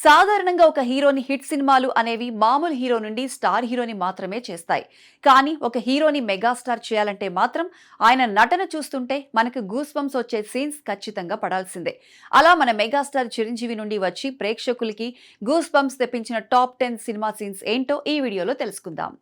సాధారణంగా ఒక హీరోని హిట్ సినిమాలు అనేవి మామూలు హీరో నుండి స్టార్ హీరోని మాత్రమే చేస్తాయి. కానీ ఒక హీరోని మెగాస్టార్ చేయాలంటే మాత్రం ఆయన నటన చూస్తుంటే మనకు గూస్ బంప్స్ వచ్చే సీన్స్ ఖచ్చితంగా పడాల్సిందే. అలా మన మెగాస్టార్ చిరంజీవి నుండి వచ్చి ప్రేక్షకులకి గూస్ బంప్స్ తెప్పించిన టాప్ 10 సినిమా సీన్స్ ఏంటో ఈ వీడియోలో తెలుసుకుందాం.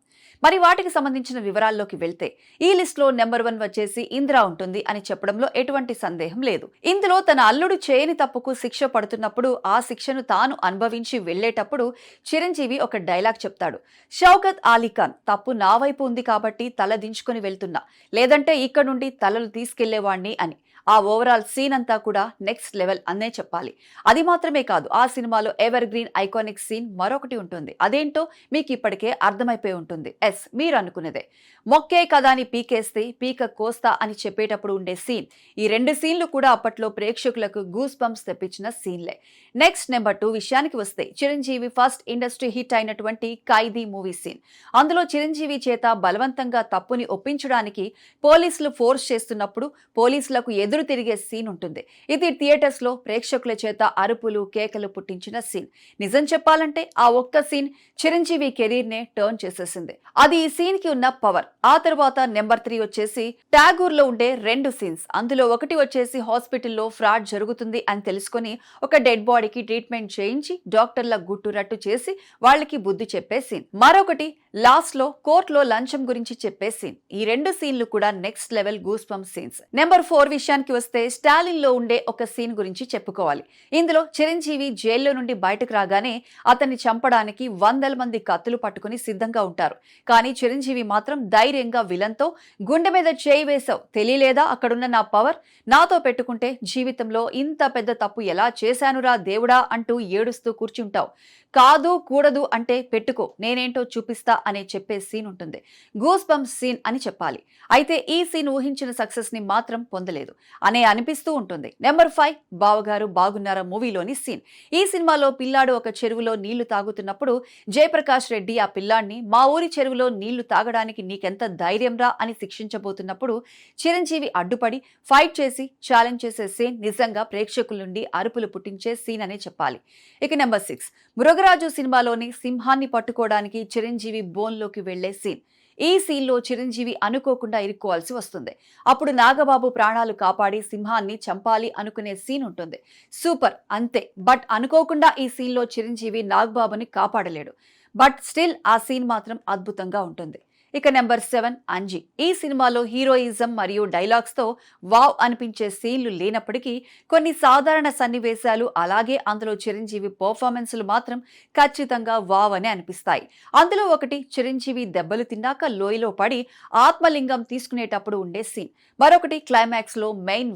మరి వాటికి సంబంధించిన వివరాల్లోకి వెళ్తే ఈ లిస్ట్ లో నెంబర్ 1 వచ్చేసి ఇందిరా ఉంటుంది అని చెప్పడంలో ఎటువంటి సందేహం లేదు. ఇందులో తన అల్లుడు చేయని తప్పుకు శిక్ష పడుతున్నప్పుడు ఆ శిక్షను తాను అనుభవించి వెళ్లేటప్పుడు చిరంజీవి ఒక డైలాగ్ చెప్తాడు. షౌకత్ అలీ ఖాన్ తప్పు నా వైపు ఉంది కాబట్టి తల దించుకొని వెళ్తున్నా, లేదంటే ఇక్కడ నుండి తలలు తీసుకెళ్లేవాణ్ణి అని. ఆ ఓవరాల్ సీన్ అంతా కూడా నెక్స్ట్ లెవెల్ అనే చెప్పాలి. అది మాత్రమే కాదు, ఆ సినిమాలో ఎవర్ గ్రీన్ ఐకానిక్ సీన్ మరొకటి ఉంటుంది. అదేంటో మీకు ఇప్పటికే అర్థమైపోయి ఉంటుంది. ఎస్, మీరు అనుకునేదే. మొక్కే కదా అని పీకేస్తే పీక కోస్తా అని చెప్పేటప్పుడు ఉండే సీన్. ఈ 2 సీన్లు కూడా అప్పట్లో ప్రేక్షకులకు గూస్ బంప్స్ తెప్పించిన సీన్లే. నెక్స్ట్ నెంబర్ 2 విషయానికి వస్తే చిరంజీవి ఫస్ట్ ఇండస్ట్రీ హిట్ అయినటువంటి ఖైదీ మూవీ సీన్. అందులో చిరంజీవి చేత బలవంతంగా తప్పుని ఒప్పించడానికి పోలీసులు ఫోర్స్ చేస్తున్నప్పుడు పోలీసులకు ఎదురు తిరిగే సీన్ ఉంటుంది. ఇది థియేటర్స్ లో ప్రేక్షకుల చేత అరుపులు కేకలు పుట్టించిన సీన్. నిజం చెప్పాలంటే ఆ ఒక్క సీన్ చిరంజీవి కెరీర్ నే టర్న్ చేసేసింది. అది ఈ సీన్ కి ఉన్న పవర్. ఆ తర్వాత నెంబర్ 3 వచ్చేసి టాగూర్ లో ఉండే 2 సీన్స్. అందులో ఒకటి వచ్చేసి హాస్పిటల్లో ఫ్రాడ్ జరుగుతుంది అని తెలుసుకొని ఒక డెడ్ బాడీకి ట్రీట్మెంట్ చేయించి డాక్టర్ల గుట్టు రట్టు చేసి వాళ్ళకి బుద్ధి చెప్పే సీన్. మరొకటి లాస్ట్ లో కోర్టులో లంచం గురించి చెప్పే సీన్. ఈ 2 సీన్లు కూడా next level goose bump scenes. Number 4 విషయానికి వస్తే స్టాలిన్ లో ఉండే ఒక సీన్ గురించి చెప్పుకోవాలి. ఇందులో చిరంజీవి జైల్లో నుండి బయటకు రాగానే అతన్ని చంపడానికి 100 మంది కత్తులు పట్టుకుని సిద్ధంగా ఉంటారు. కానీ చిరంజీవి మాత్రం ధైర్యంగా విలన్తో గుండె మీద చేయి వేసావు, తెలియలేదా అక్కడున్న నా పవర్, నాతో పెట్టుకుంటే జీవితంలో ఇంత పెద్ద తప్పు ఎలా చేశానురా దేవుడా అంటూ ఏడుస్తూ కూర్చుంటావు, కాదు కూడదు అంటే పెట్టుకో, నేనేంటో చూపిస్తా అనే చెప్పే సీన్ ఉంటుంది. గూస్ బంప్స్ సీన్ అని చెప్పాలి. అయితే ఈ సీన్ ఊహించిన సక్సెస్ ని మాత్రం పొందలేదు అనే అనిపిస్తూ ఉంటుంది. నెంబర్ 5 బావగారు బాగున్నారా మూవీలోని సీన్. ఈ సినిమాలో పిల్లాడు ఒక చెరువులో నీళ్లు తాగుతున్నప్పుడు జయప్రకాష్ రెడ్డి ఆ పిల్లాడిని మా ఊరి చెరువులో నీళ్లు తాగడానికి నీకెంత ధైర్యం రా అని శిక్షించబోతున్నప్పుడు చిరంజీవి అడ్డుపడి ఫైట్ చేసి ఛాలెంజ్ చేసే సీన్ నిజంగా ప్రేక్షకుల నుండి అరుపులు పుట్టించే సీన్ అనే చెప్పాలి. ఇక నెంబర్ 6 మృగరాజు సినిమాలోని సింహాన్ని పట్టుకోవడానికి చిరంజీవి బోన్లోకి వెళ్లే సీన్. ఈ సీన్ లో చిరంజీవి అనుకోకుండా ఇరుక్కోవాల్సి వస్తుంది. అప్పుడు నాగబాబు ప్రాణాలు కాపాడి సింహాన్ని చంపాలి అనుకునే సీన్ ఉంటుంది. సూపర్, అంతే. బట్ అనుకోకుండా ఈ సీన్ లో చిరంజీవి నాగబాబుని కాపాడలేడు. బట్ స్టిల్ ఆ సీన్ మాత్రం అద్భుతంగా ఉంటుంది. ఇక నెంబర్ 7 అంజీ. ఈ సినిమాలో హీరోయిజం మరియు డైలాగ్స్ తో వావ్ అనిపించే సీన్లు లేనప్పటికీ కొన్ని సాధారణ సన్నివేశాలు అలాగే అందులో చిరంజీవి పర్ఫార్మెన్స్లు మాత్రం ఖచ్చితంగా వావ్ అని అనిపిస్తాయి. అందులో ఒకటి చిరంజీవి దెబ్బలు తిన్నాక లోయలో పడి ఆత్మలింగం తీసుకునేటప్పుడు ఉండే సీన్. మరొకటి క్లైమాక్స్ లో మెయిన్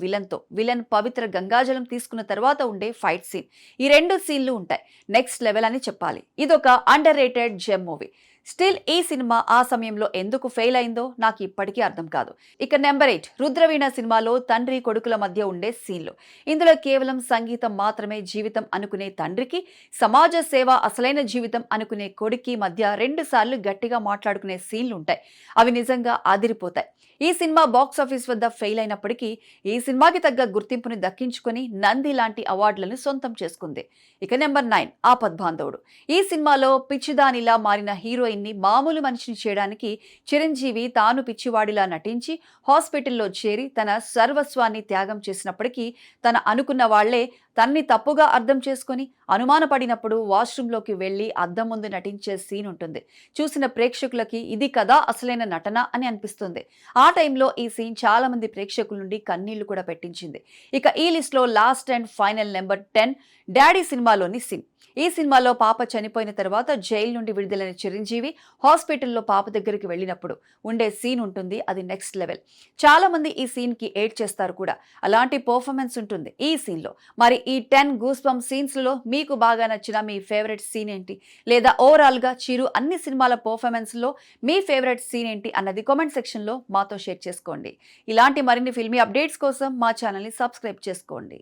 విలన్ పవిత్ర గంగాజలం తీసుకున్న తర్వాత ఉండే ఫైట్ సీన్. ఈ 2 సీన్లు ఉంటాయి నెక్స్ట్ లెవెల్ అని చెప్పాలి. ఇదొక under rated gem movie. Still ఈ సినిమా ఆ సమయంలో ఎందుకు ఫెయిల్ అయిందో నాకు ఇప్పటికీ అర్థం కాదు. ఇక నెంబర్ 8 రుద్రవీణ సినిమాలో తండ్రి కొడుకుల మధ్య ఉండే సీన్లు. ఇందులో కేవలం సంగీతం మాత్రమే జీవితం అనుకునే తండ్రికి, సమాజ సేవ అసలైన జీవితం అనుకునే కొడుక్కి మధ్య 2 సార్లు గట్టిగా మాట్లాడుకునే సీన్లు ఉంటాయి. అవి నిజంగా అదిరిపోతాయి. ఈ సినిమా బాక్సాఫీస్ వద్ద ఫెయిల్ అయినప్పటికీ ఈ సినిమాకి తగ్గ గుర్తింపుని దక్కించుకుని నంది లాంటి అవార్డులను సొంతం చేసుకుంది. ఇక నెంబర్ 9 ఆపద్బాంధవుడు. ఈ సినిమాలో పిచ్చిదానిలా మారిన హీరోయిన్ ని మామూలు మనిషిని చేయడానికి చిరంజీవి తాను పిచ్చివాడిలా నటించి హాస్పిటల్లో చేరి తన సర్వస్వాన్ని త్యాగం చేసినప్పటికీ తన అనుకున్న వాళ్లే తన్ని తప్పుగా అర్థం చేసుకుని అనుమానపడినప్పుడు వాష్రూమ్లోకి వెళ్లి అద్దం ముందు నటించే సీన్ ఉంటుంది. చూసిన ప్రేక్షకులకి ఇది కదా అసలైన నటన అని అనిపిస్తుంది. ఆ టైంలో ఈ సీన్ చాలా మంది ప్రేక్షకుల నుండి కన్నీళ్లు కూడా పెట్టించింది. ఇక ఈ లిస్ట్ లో last and final number 10 daddy సినిమాలోని సీన్. ఈ సినిమాలో పాప చనిపోయిన తర్వాత జైలు నుండి విడుదలైన చిరంజీవి హాస్పిటల్లో పాప దగ్గరికి వెళ్ళినప్పుడు ఉండే సీన్ ఉంటుంది. అది నెక్స్ట్ లెవెల్. చాలా మంది ఈ సీన్ కి ఏడ్ చేస్తారు కూడా. అలాంటి పర్ఫార్మెన్స్ ఉంటుంది ఈ సీన్ లో. మరి ఈ 10 గూస్ బంప్ సీన్స్ లో మీకు బాగా నచ్చిన మీ ఫేవరెట్ సీన్ ఏంటి, లేదా ఓవరాల్ గా చిరు అన్ని సినిమాల పర్ఫార్మెన్స్ లో మీ ఫేవరెట్ సీన్ ఏంటి అన్నది కామెంట్ సెక్షన్ లో మాతో షేర్ చేసుకోండి. ఇలాంటి మరిన్ని ఫిల్మీ అప్డేట్స్ కోసం మా ఛానల్ ని సబ్స్క్రైబ్ చేసుకోండి.